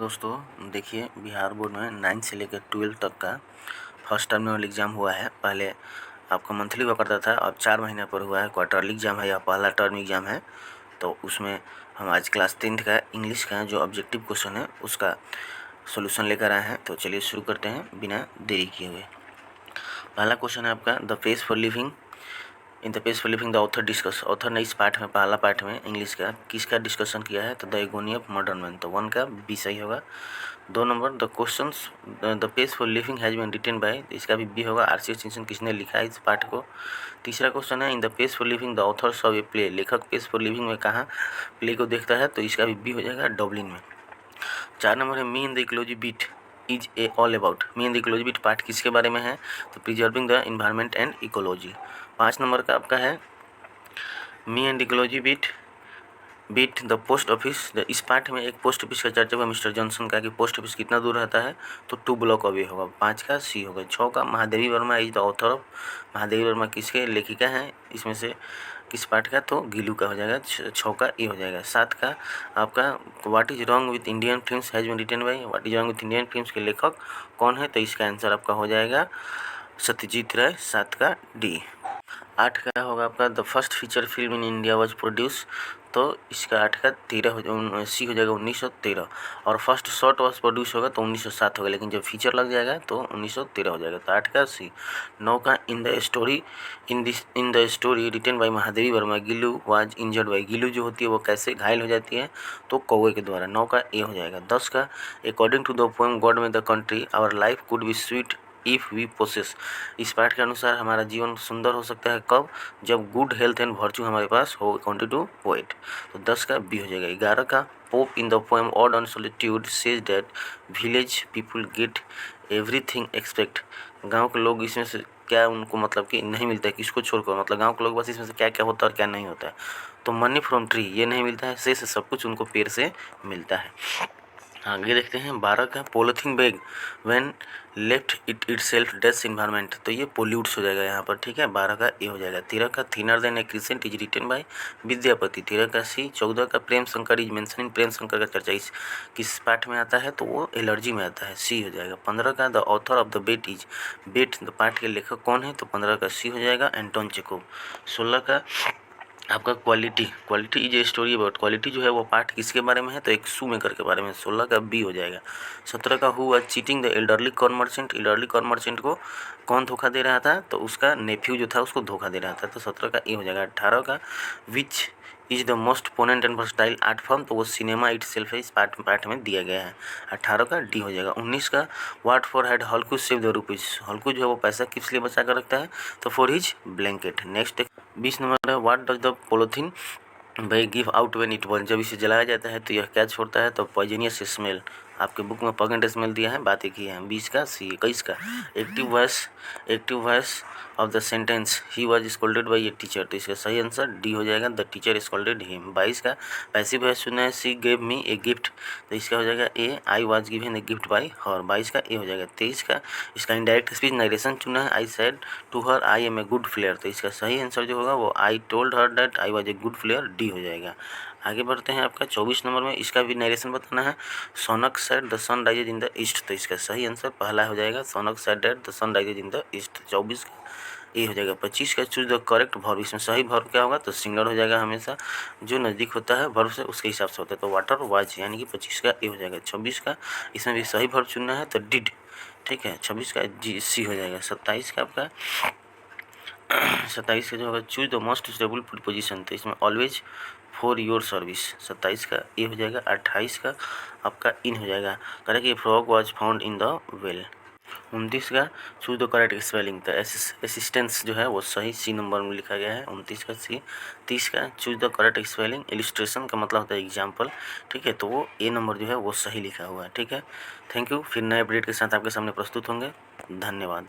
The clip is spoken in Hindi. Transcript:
दोस्तों देखिए, बिहार बोर्ड में 9 से लेकर 12 तक का फर्स्ट टर्मिनल एग्ज़ाम हुआ है। पहले आपका मंथली हुआ करता था, अब 4 महीने पर हुआ है। क्वार्टरली एग्ज़ाम है या पहला टर्म एग्ज़ाम है। तो उसमें हम आज क्लास 10th का इंग्लिश का जो ऑब्जेक्टिव क्वेश्चन है उसका सॉल्यूशन लेकर आए हैं। तो चलिए शुरू करते हैं बिना देरी किए हुए। पहला क्वेश्चन है आपका, the page for living in the page for living the author ने इस पार्ट में, पहला पार्ट में इंग्लिश का किसका डिस्कशन किया है? तो the agony of modern man. तो 1 का बी सही होगा। 2 number, the questions the page for living has been written by, इसका भी बी होगा। आर सी चिंसन किसने लिखा है इस पार्ट को? तीसरा क्वेश्चन है, in the page for living the author's of a play, लेखक पेज फॉर लिविंग में कहाँ प्ले को देखता है? तो इसका भी बी हो जाएगा, डब्लिन में। 4 नंबर है, me in the ecology beat is a all about, me in the ecology beat part किसके बारे में है? तो preserving the environment and ecology. 5 number का आपका है, me and ecology beat the post office. इस पार्ट में एक पोस्ट ऑफिस का चर्चा हुआ मिस्टर जॉनसन का कि पोस्ट ऑफिस कितना दूर रहता है? तो 2 ब्लॉक अवे होगा। 5 का सी होगा। 6 का, Mahadevi Verma is the author of, Mahadevi Verma किसके लेखिका हैं इसमें से? किस पार्ट का? तो गिलू का हो जाएगा। 6 का ए हो जाएगा। 7 का आपका, what is wrong with Indian films has been written by, what is wrong with Indian films के लेखक कौन है? तो इसका आंसर आपका हो जाएगा सत्यजीत राय। 7 का डी। 8 का होगा आपका, the first feature film in India was produce. तो इसका 8 का 13 हो, सी हो जाएगा 1913। और फर्स्ट शॉर्ट वॉज प्रोड्यूस होगा तो 1907 होगा, लेकिन जब फीचर लग जाएगा तो 1913 हो जाएगा। तो 8 का सी। 9 का, in the story written by Mahadevi Verma Gillu was injured by, Gillu जो होती है वो कैसे घायल हो जाती है? तो कौवे के द्वारा। 9 का ए हो जाएगा। 10 का, according to the poem God made the country our life could be sweet if we possess, इस पाठ के अनुसार हमारा जीवन सुंदर हो सकता है कब? जब गुड हेल्थ एंड वर्च्यू हमारे पास हो, अकॉर्डिंग टू पोएट। तो 10 का बी हो जाएगा। 11 का, pope in the poem odd on solitude says that village people get everything expect, गांव के लोग इसमें से क्या उनको मतलब कि नहीं मिलता है? किसको छोड़कर, मतलब गांव के लोग बस इसमें से क्या क्या होता है और क्या नहीं होता है? तो मनी फ्रॉम ट्री ये नहीं मिलता है, से सब कुछ उनको पेड़ से मिलता है। आगे देखते हैं 12 का, polythene bag when left itself डेस इन्वायरमेंट, तो ये पोल्यूट्स हो जाएगा यहाँ पर, ठीक है। 12 का ए हो जाएगा। 13 का, thinner than a crescent is written by Vidyapati. 13 का सी। 14 का, Prem Shankar is mention in, Prem Shankar का चर्चा इस किस पाठ में आता है? तो वो एलर्जी में आता है, सी हो जाएगा। 15 का, the author of the bet is, bet the पाठ के लेखक कौन है? तो 15 का सी हो जाएगा, एंटोन चेकोव। 16 का आपका, quality is a story about, quality जो है वो पार्ट किसके बारे में है? तो एक शू मेकर के बारे में। 16 का बी हो जाएगा। 17 का, who was cheating the elderly corn merchant, elderly corn merchant को कौन धोखा दे रहा था? तो उसका नेफ्यू जो था उसको धोखा दे रहा था। तो 17 का ए हो जाएगा। 18 का, which is the most potent and versatile art form, तो वो सिनेमा इट सेल्फ है, इस पार्ट में दिया गया है। 18 का डी हो जाएगा। 19 का, what for had Halku save the rupees, Halku जो है वो पैसा किस लिए बचा कर रखता है? तो for his blanket. Next 20 number है, what does the polythene by give out when it burn, जब इसे जलाया जाता है तो यह क्या छोड़ता है? तो पॉइजनियस स्मेल। आपके बुक में पगेंट स्मेल दिया है, बात एक ही है। 20 का सी। 21 का, active voice of the sentence he was scolded by a teacher, तो इसका सही आंसर डी हो जाएगा, द टीचर स्कोल्डेड हिम। 22 का, पैसिव वॉइस सुना है, सी गेव मी ए गिफ्ट, तो इसका हो जाएगा A, I was given a gift by her. 22 का ए हो जाएगा। 23 का, इसका इनडायरेक्ट स्पीच नरेशन चुना है, I said to her I am a good player, तो इसका सही आंसर जो होगा वो I told her that I was a good player, D हो जाएगा। आगे बढ़ते हैं आपका 24 नंबर में, इसका भी नरेशन बताना है। Sonak said the sun rises in the east, तो इसका सही आंसर पहला हो जाएगा, Sonak said that the sun rises in the east. 24 का ए हो जाएगा। 25 का, चूज द करेक्ट वर्ब, इसमें सही वर्ब क्या होगा? तो सिंगुलर हो जाएगा, हमेशा जो नज़दीक होता है वर्ब से उसके हिसाब से होता है, तो वाटर वाज, यानी कि 25 का ए हो जाएगा। 26 का, इसमें भी सही वर्ब चुनना है तो डिड, ठीक है। 26 का जी सी हो जाएगा। 27 का आपका 27 का जो होगा, choose the most suitable position, तो इसमें ऑलवेज फॉर योर सर्विस, 27 का ए हो जाएगा। 28 का आपका इन हो जाएगा, करेक्ट, ये frog was found in the well. 29 का, चूज द करेक्ट स्पेलिंग, तो असिस्टेंस जो है वो सही सी नंबर में लिखा गया है, 29 का सी। 30 का, choose the correct spelling, illustration का मतलब होता है एग्जाम्पल, ठीक है, तो वो ए नंबर जो है वो सही लिखा हुआ है, ठीक है। थैंक यू, फिर नए अपडेट के साथ आपके सामने प्रस्तुत होंगे। धन्यवाद।